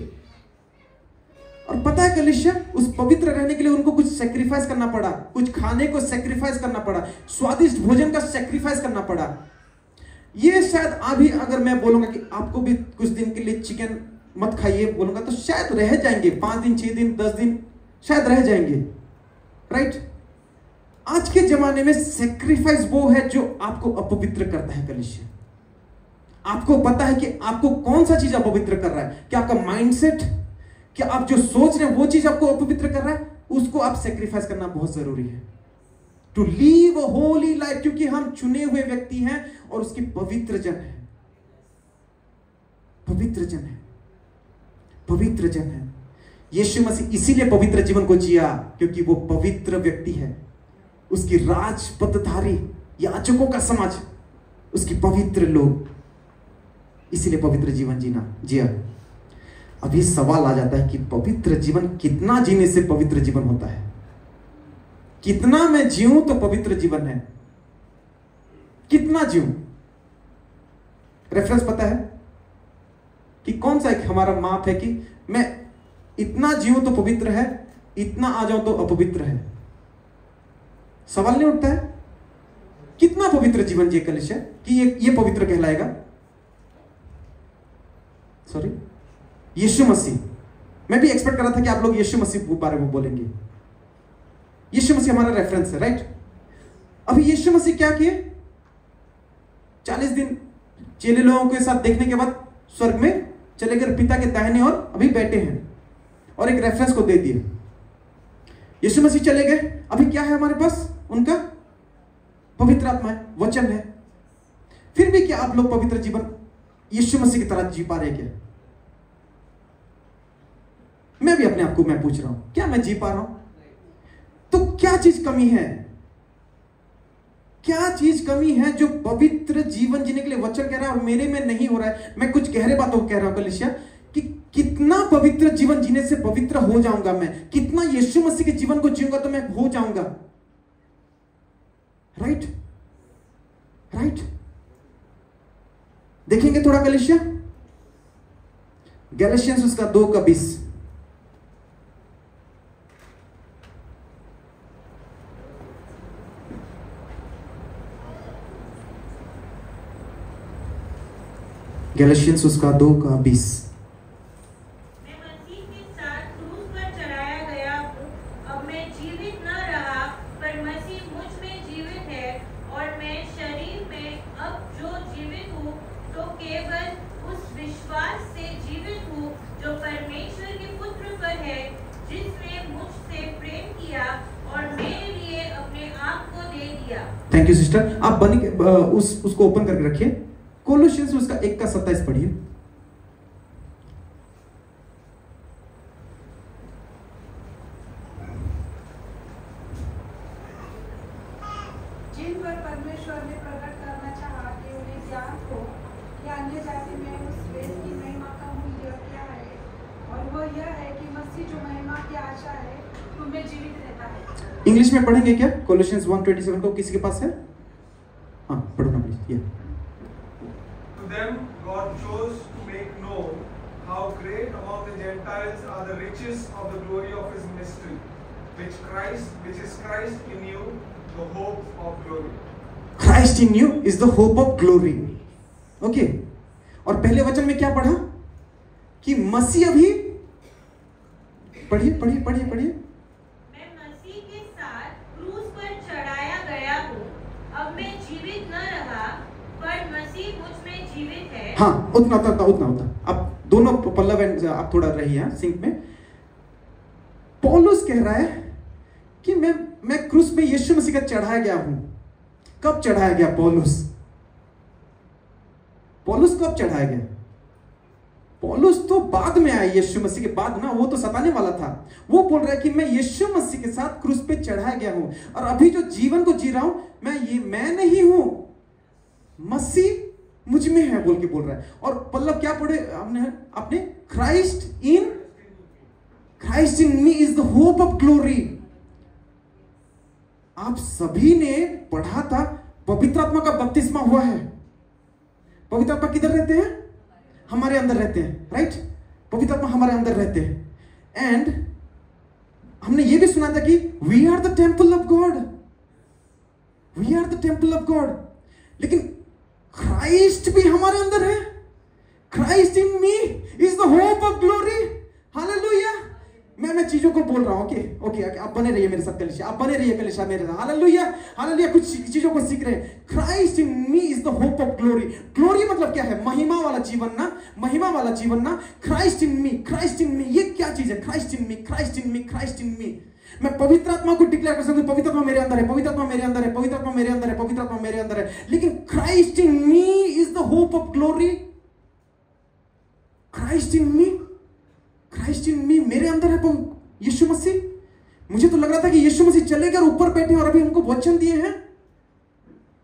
Speaker 1: और पता है कलीसिया, उस पवित्र रहने के लिए उनको कुछ सेक्रीफाइस करना पड़ा, कुछ खाने को सेक्रीफाइस करना पड़ा, स्वादिष्ट भोजन का सेक्रीफाइस करना पड़ा। ये शायद अभी अगर मैं बोलूंगा कि आपको भी कुछ दिन के लिए चिकन मत खाइए बोलूंगा, तो शायद रह जाएंगे 5 दिन, 6 दिन, 10 दिन, शायद रह जाएंगे। राइट। आज के जमाने में सेक्रीफाइस वो है जो आपको अपवित्र करता है कलीसिया। आपको पता है कि आपको कौन सा चीज अपवित्र कर रहा है, क्या आपका माइंडसेट, क्या आप जो सोच रहे हैं वो चीज आपको अपवित्र कर रहा है, उसको आप सेक्रीफाइस करना बहुत जरूरी है। To live a holy life, क्योंकि हम चुने हुए व्यक्ति हैं और उसकी पवित्र जन है, पवित्र जन है, पवित्र जन है। यीशु मसीह इसीलिए पवित्र जीवन को जिया क्योंकि वो पवित्र व्यक्ति है। उसकी राज पदधारी याजकों का समाज, उसकी पवित्र लोग, इसीलिए पवित्र जीवन जिया। अभी सवाल आ जाता है कि पवित्र जीवन कितना जीने से पवित्र जीवन होता है? कितना मैं जीऊं तो पवित्र जीवन है? कितना जीऊं? रेफरेंस पता है कि कौन सा एक हमारा माप है कि मैं इतना जीऊं तो पवित्र है, इतना आ जाऊं तो अपवित्र है? सवाल नहीं उठता है कितना पवित्र जीवन जिए कलिसिया कि ये पवित्र कहलाएगा? सॉरी, यीशु मसीह। मैं भी एक्सपेक्ट कर रहा था कि आप लोग यीशु मसीह के बारे में बोलेंगे। यीशु मसीह हमारा रेफरेंस है, राइट? अभी यीशु मसीह क्या किए? 40 दिन चेले लोगों के साथ देखने के बाद स्वर्ग में चले गए, पिता के दाहिने और अभी बैठे हैं, और एक रेफरेंस को दे दिए। यीशु मसीह चले गए, अभी क्या है हमारे पास? उनका पवित्र आत्मा है, वचन है। फिर भी क्या आप लोग पवित्र जीवन यीशु मसीह की तरह जी पा रहे? क्या मैं भी अपने आप को मैं पूछ रहा हूं, क्या मैं जी पा रहा हूं? तो क्या चीज कमी है? क्या चीज कमी है जो पवित्र जीवन जीने के लिए वचन कह रहा है और मेरे में नहीं हो रहा है? मैं कुछ गहरे बातों को कह रहा हूं कलिसिया कि कितना पवित्र जीवन जीने से पवित्र हो जाऊंगा मैं, कितना यीशु मसीह के जीवन को जीऊंगा तो मैं हो जाऊंगा। राइट राइट, देखेंगे थोड़ा कलिसिया, गैलेशियंस उसका 2:20। गैलेशियंस उसका 2:20।
Speaker 3: मैं मसीह के साथ क्रूस पर चढ़ाया गया हूँ, अब मैं जीवित न रहा पर मसीह मुझ में जीवित है, और मैं शरीर में अब जो जीवित हूँ तो केवल उस विश्वास से जीवित हूँ जो परमेश्वर के पुत्र पर है, जिसने मुझसे प्रेम किया और मेरे लिए अपने आप को दे दिया।
Speaker 1: Thank you sister. आप बनी उसको ओपन करके रखिए। कोलोसियंस उसका 1:27 पढ़िए।
Speaker 5: जिन पर परमेश्वर ने प्रकट करना चाहा कि उन्हें ज्ञान हो कि अन्य जाति में उस वेद की महिमा का मूल्य क्या है, और वह यह है कि मसीह जो महिमा की आशा है तुम्हें जीवित रहता है।
Speaker 1: इंग्लिश में पढ़ेंगे क्या? कोलोसियंस 1:27 को किसी के पास है? हाँ, पढ़ो ना please.
Speaker 6: To them God chose to make known how great among the Gentiles are the riches of the glory of His mystery, which is Christ in you, the hope of glory.
Speaker 1: Christ in you is the hope of glory. Okay, और पहले वचन में क्या पढ़ा कि मसीह अभी, पढ़िए पढ़िए पढ़िए पढ़िए।
Speaker 3: मैं मसीह के साथ क्रूस पर चढ़ाया गया हूँ, अब मैं जीवित न रहा पर मसीह मुझ में जीवित है।
Speaker 1: हाँ, उतना। अब दोनों पल्लव आप थोड़ा रहिए सिंक में। पौलुस कह रहा है कि मैं क्रूस पे यीशु मसीह का चढ़ाया गया हूं। कब चढ़ाया गया पौलुस कब चढ़ाया गया? पौलुस तो बाद में आया, यीशु मसीह के बाद ना, वो तो सताने वाला था। वो बोल रहा है कि मैं यीशु मसीह के साथ क्रूस पे चढ़ाया गया हूं, और अभी जो जीवन को जी रहा हूं मैं नहीं हूं, मसीह मुझ में है बोल के बोल रहा है। और पल्लव क्या पढ़े आपने? Christ in me is the hope of glory. आप सभी ने पढ़ा था पवित्र आत्मा का बपतिस्मा हुआ है। पवित्र आत्मा किधर रहते हैं? हमारे अंदर रहते हैं, राइट? पवित्र आत्मा हमारे अंदर रहते हैं। एंड हमने ये भी सुना था कि we are the temple of God, we are the temple of God. लेकिन क्राइस्ट भी हमारे अंदर है। Christ in me is the hope of glory. Hallelujah. मैं चीजों को बोल रहा हूं। ओके, आप बने रहिए मेरे साथ कलिसिया, आप बने रहिए कलिसिया मेरे साथ। Hallelujah hallelujah. कुछ चीजों को सीख रहे हैं। Christ in me is the hope of glory. Glory मतलब क्या है? महिमा वाला जीवन ना, महिमा वाला जीवन ना। क्राइस्ट इन मी, ये क्या चीज है? क्राइस्ट इन मी। मैं पवित्र आत्मा को डिक्लेयर कर सकता हूं, पवित्र आत्मा मेरे अंदर है, पवित्र आत्मा मेरे अंदर है, पवित्र आत्मा मेरे अंदर है, पवित्र आत्मा मेरे अंदर है। लेकिन Christ in me is the hope of glory. Christ in me Christ in me, मेरे अंदर है यीशु मसीह। मुझे तो लग रहा था कि यीशु मसीह चले गए और ऊपर बैठे और अभी हमको वचन दिए हैं।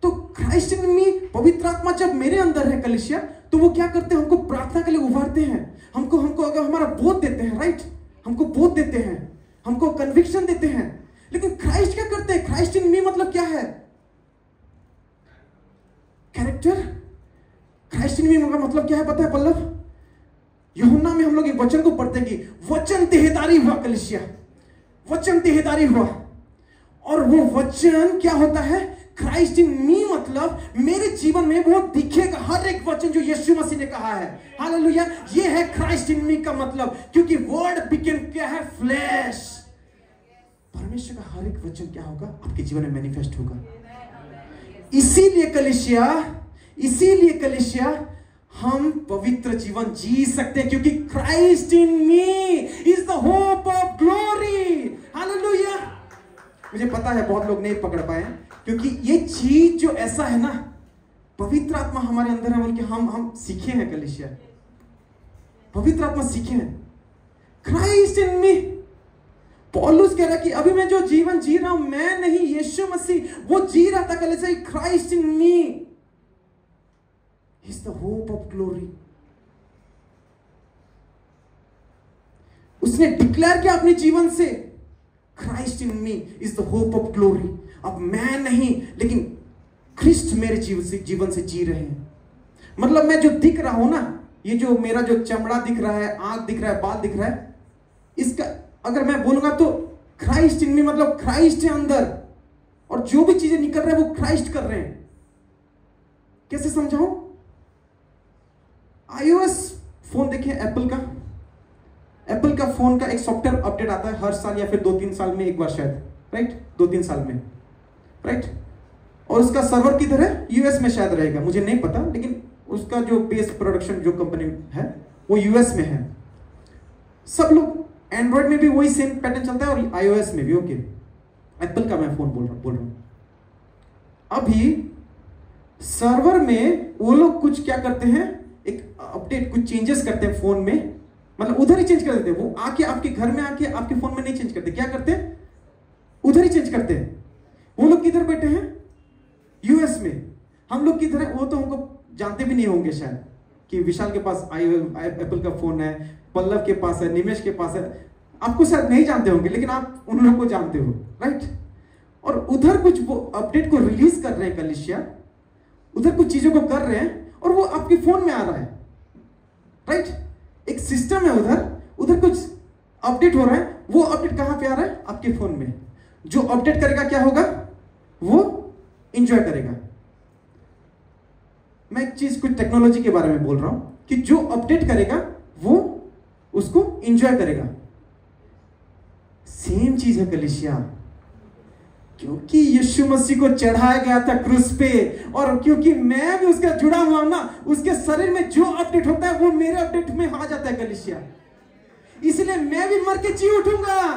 Speaker 1: तो क्राइस्ट इन मी, पवित्र आत्मा जब मेरे अंदर है कलीसिया, तो वो क्या करते हैं? हमको प्रार्थना के लिए उभारते हैं, हमको अगर हमारा बोध देते हैं, राइट, हमको बोध देते हैं, हमको कन्विक्शन देते हैं। लेकिन क्राइस्ट क्या करते हैं? क्राइस्ट इन मी मतलब क्या है? कैरेक्टर। क्राइस्ट इन मी का मतलब क्या है पता है पल्लव? यूहन्ना में हम लोग एक वचन को पढ़ते हैं कि वचन देहधारी हुआ कलीसिया, वचन देहधारी हुआ। और वो वचन क्या होता है? क्राइस्ट इन मी मतलब मेरे जीवन में वो दिखेगा, हर एक वचन जो यीशु मसीह ने कहा है। हालेलुया, ये है क्राइस्ट इन मी का मतलब। क्योंकि वर्ड बिकेम क्या है? फ्लैश। परमेश्वर का हर एक वचन क्या होगा? आपके जीवन में मैनिफेस्ट होगा। इसीलिए कलीसिया हम पवित्र जीवन जी सकते हैं, क्योंकि Christ in me is the hope of glory. Hallelujah. मुझे पता है बहुत लोग नहीं पकड़ पाए, क्योंकि ये चीज जो ऐसा है ना, पवित्र आत्मा हमारे अंदर है बोल के हम सीखे हैं कलीसिया, पवित्र आत्मा सीखे हैं। क्राइस्ट इन मी, पौलुस कह रहा है कि अभी मैं जो जीवन जी रहा हूं, मैं नहीं, यीशु मसीह वो जी रहा था कलीसिया। Christ in me is the hope of glory. उसने डिक्लेयर किया अपने जीवन से, Christ in me is the hope of glory. अब मैं नहीं, लेकिन क्रिस्ट मेरे जीवन से जी रहे हैं। मतलब मैं जो दिख रहा हूं ना, ये जो मेरा जो चमड़ा दिख रहा है, आंख दिख रहा है, बाल दिख रहा है, इसका अगर मैं बोलूंगा तो क्राइस्ट इन मी मतलब क्राइस्ट है अंदर, और जो भी चीजें निकल रहे हैं वो क्राइस्ट कर रहे हैं। कैसे समझाऊं? iOS फोन देखें, एप्पल का फोन का एक सॉफ्टवेयर अपडेट आता है हर साल या फिर 2-3 साल में एक बार शायद, राइट, 2-3 साल में, राइट। और उसका सर्वर किधर है? यूएस में शायद रहेगा, मुझे नहीं पता, लेकिन उसका जो बेस प्रोडक्शन जो कंपनी है वो यूएस में है। सब लोग एंड्रॉइड में भी वही सेम पैटर्न चलता है और iOS में भी। ओके, एप्पल का मैं फोन बोल रहा हूं। अभी सर्वर में वो लोग कुछ क्या करते हैं, एक अपडेट, कुछ चेंजेस करते हैं फोन में, मतलब उधर ही चेंज कर देते हैं। वो आके आपके घर में आके आपके फोन में नहीं चेंज करते, क्या करते हैं? उधर ही चेंज करते हैं। वो लोग किधर बैठे हैं? यूएस में। हम लोग किधर है? वो तो हमको जानते भी नहीं होंगे शायद, कि विशाल के पास एप्पल का फोन है, पल्लव के पास है, निमेश के पास है। आपको शायद नहीं जानते होंगे, लेकिन आप उन लोगों को जानते हो, राइट। और उधर कुछ वो अपडेट को रिलीज कर रहे हैं कलीसिया, उधर कुछ चीजों को कर रहे हैं और वो आपके फोन में आ रहा है, राइट। एक सिस्टम है उधर कुछ अपडेट हो रहा है। वो अपडेट कहां पे आ रहा है? आपके फोन में। जो अपडेट करेगा क्या होगा? वो एंजॉय करेगा। मैं एक चीज कुछ टेक्नोलॉजी के बारे में बोल रहा हूं कि जो अपडेट करेगा वो उसको एंजॉय करेगा। सेम चीज है कलीसिया, क्योंकि यीशु मसीह को चढ़ाया गया था क्रूस पे, और क्योंकि मैं भी उसका जुड़ा हुआ हूं ना, उसके शरीर में जो अपडेट होता है वो मेरे अपडेट में आ जाता है कलीसिया। इसलिए मैं भी मर के जी उठूंगा,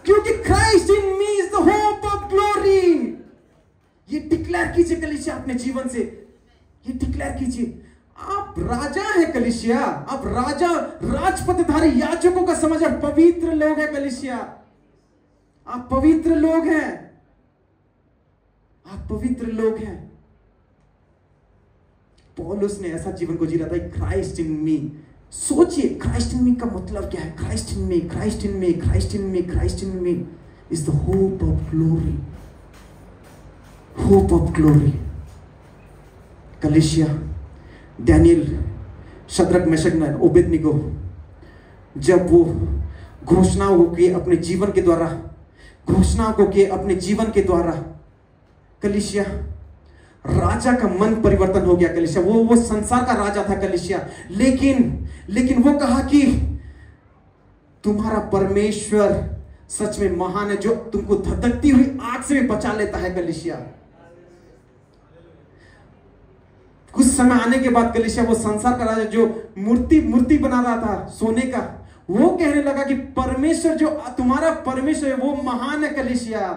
Speaker 1: क्योंकि Christ in me is the hope of glory. ये डिक्लेयर कीजिए कलीसिया अपने जीवन से, ये डिक्लेयर कीजिए। आप राजा है कलीसिया, आप राजा, राजपथधारी, याजकों का समाज, पवित्र लोग है कलीसिया। आप पवित्र लोग हैं, आप पवित्र लोग हैं। पौलुस ने ऐसा जीवन को जी रहा था, क्राइस्ट इन मी। सोचिए क्राइस्ट इन मी का मतलब क्या है? Christ in me, Christ in me, Christ in me, Christ in me is the hope of glory, hope of glory. कलीसिया, डैनियल, शद्रक, मेशक, ओबेदनिगो, जब वो घोषणाओं को किए अपने जीवन के द्वारा, घोषणाओं को किए अपने जीवन के द्वारा, कलीसिया, राजा का मन परिवर्तन हो गया कलीसिया। वो संसार का राजा था कलीसिया, लेकिन वो कहा कि तुम्हारा परमेश्वर सच में महान है, जो तुमको धधकती हुई आग से भी बचा लेता है कलीसिया। कुछ समय आने के बाद कलीसिया, वो संसार का राजा जो मूर्ति बना रहा था सोने का, वो कहने लगा कि परमेश्वर, जो तुम्हारा परमेश्वर है वो महान है कलीसिया।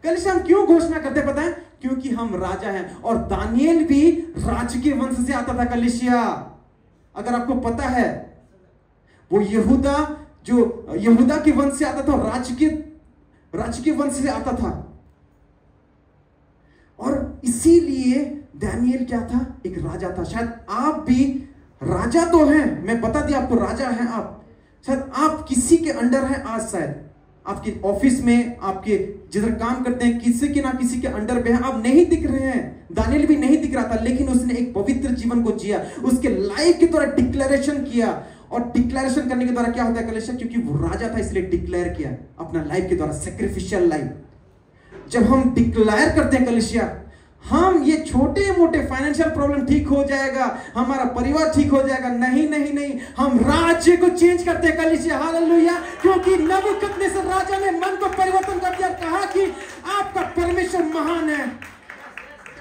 Speaker 1: कलीसिया, हम क्यों घोषणा करते पता है? क्योंकि हम राजा हैं, और दानियेल भी राज के वंश से आता था कलीसिया। अगर आपको पता है वो यहूदा जो यहूदा के वंश से आता था और राजकीय वंश से आता था। और इसीलिए दानियेल क्या था? एक राजा था। शायद आप भी राजा तो हैं, मैं बता दिया आपको, राजा हैं आप। शायद आप किसी के अंडर हैं आज, शायद आपके ऑफिस में, आपके जिधर काम करते हैं, किसी के ना किसी के अंडर में हैं, आप नहीं दिख रहे हैं। दानियेल भी नहीं दिख रहा था, लेकिन उसने एक पवित्र जीवन को जिया, उसके लाइफ के द्वारा डिक्लेरेशन किया। और डिक्लेरेशन करने के द्वारा क्या होता है कलीसिया? क्योंकि वो राजा था इसलिए डिक्लेयर किया अपना लाइफ के द्वारा, सैक्रिफिशियल लाइफ। जब हम डिक्लेयर करते हैं कलीसिया, हम ये छोटे मोटे फाइनेंशियल प्रॉब्लम ठीक हो जाएगा, हमारा परिवार ठीक हो जाएगा, नहीं नहीं नहीं, हम राज्य को चेंज करते हैं कलीसिया। हालेलुया। क्योंकि नबूकदनेस्सर राजा ने मन को परिवर्तन कर दिया, कहा कि आपका परमेश्वर महान है।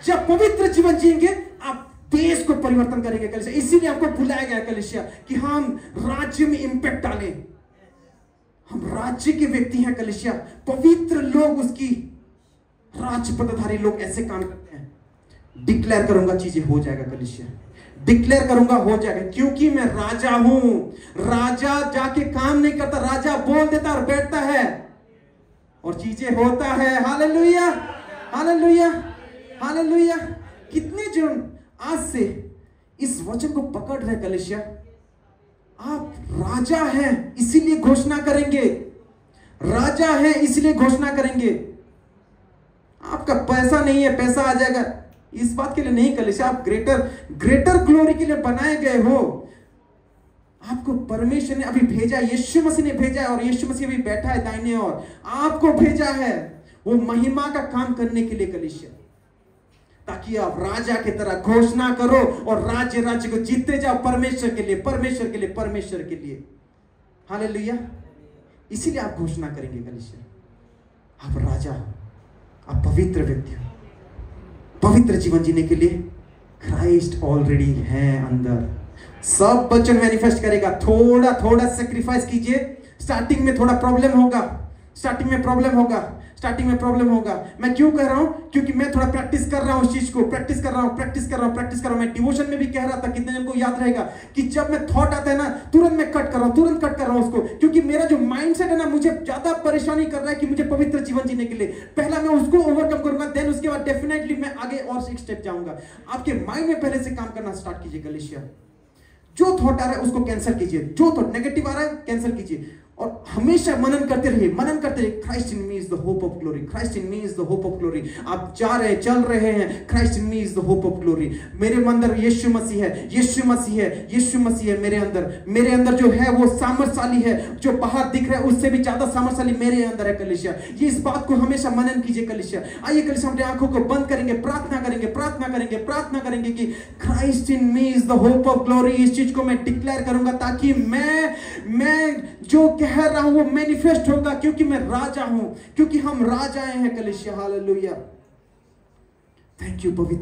Speaker 1: जब पवित्र जीवन जिएंगे आप देश को परिवर्तन करेंगे कलीसिया। इसीलिए आपको बुलाया गया कलीसिया कि हम राज्य में इंपैक्ट डालें। हम राज्य के व्यक्ति हैं कलीसिया, पवित्र लोग, उसकी राज्य पदाधारी लोग ऐसे काम करते हैं। डिक्लेयर करूंगा चीजें हो जाएगा कलीसिया, डिक्लेयर करूंगा हो जाएगा, क्योंकि मैं राजा हूं। राजा जाके काम नहीं करता, राजा बोल देता और बैठता है और चीजें होता है। Hallelujah, hallelujah, hallelujah. कितने जन आज से इस वचन को पकड़ रहे कलीसिया? आप राजा हैं इसीलिए घोषणा करेंगे, राजा हैं इसलिए घोषणा करेंगे। आपका पैसा नहीं है, पैसा आ जाएगा, इस बात के लिए नहीं कलीसिया। आप ग्रेटर ग्लोरी के लिए बनाए गए हो। आपको परमेश्वर ने अभी भेजा, यीशु मसीह ने भेजा है, और यीशु मसीह अभी बैठा है दाहिने ओर, आपको भेजा है वो महिमा का काम करने के लिए कलीसिया, ताकि आप राजा की तरह घोषणा करो और राज्य को जीतते जाओ परमेश्वर के लिए, परमेश्वर के लिए, परमेश्वर के लिए। हालेलुया। इसीलिए आप घोषणा करेंगे कलीसिया, आप राजा हो, आप पवित्र व्यक्ति हो। पवित्र जीवन जीने के लिए क्राइस्ट ऑलरेडी है अंदर। सब वचन मैनिफेस्ट करेगा। थोड़ा थोड़ा सेक्रीफाइस कीजिए। स्टार्टिंग में थोड़ा प्रॉब्लम होगा, स्टार्टिंग में प्रॉब्लम होगा, स्टार्टिंग में प्रॉब्लम होगा। मैं क्यों कह रहा हूं? क्योंकि मैं थोड़ा प्रैक्टिस कर रहा हूं उस चीज को, प्रैक्टिस कर रहा हूं। मैं डिवोशन में भी कह रहा था, कितने जन को याद रहेगा कि जब मैं थॉट आता है ना, तुरंत मैं कट कर रहा हूं उसको, क्योंकि मेरा जो माइंडसेट है ना, मुझे ज्यादा परेशानी कर रहा है कि मुझे पवित्र जीवन जीने के लिए पहला मैं उसको ओवरकम करूंगा, देन उसके बाद डेफिनेटली मैं आगे और एक स्टेप जाऊंगा। आपके माइंड में पहले से काम करना स्टार्ट कीजिए कलीसिया। जो थॉट आ रहा है उसको कैंसिल कीजिए, जो थॉट नेगेटिव आ रहा है कैंसिल कीजिए, और हमेशा मनन करते रहिए। Christ in me is the hope of glory, Christ in me is the hope of glory. आप जा रहे हैं, चल रहे हैं, Christ in me is the hope of glory. मेरे अंदर यीशु मसीह है, यीशु मसीह है, यीशु मसीह है मेरे अंदर जो है वो सामर्थ्यशाली है, जो बाहर दिख रहा है उससे भी ज्यादा सामर्थ्यशाली मेरे अंदर है कलीसिया। ये इस बात को हमेशा मनन कीजिए कलीसिया। आइए कलीसिया अपनी आंखों को बंद करेंगे, प्रार्थना करेंगे कि Christ in me is the hope of glory. इस चीज को मैं डिक्लेयर करूंगा ताकि मैं जो कह रहा हूं वो मैनिफेस्ट होगा, क्योंकि मैं राजा हूं, क्योंकि हम राजाएं हैं कलीसिया। हालेलुया। थैंक यू पवित्र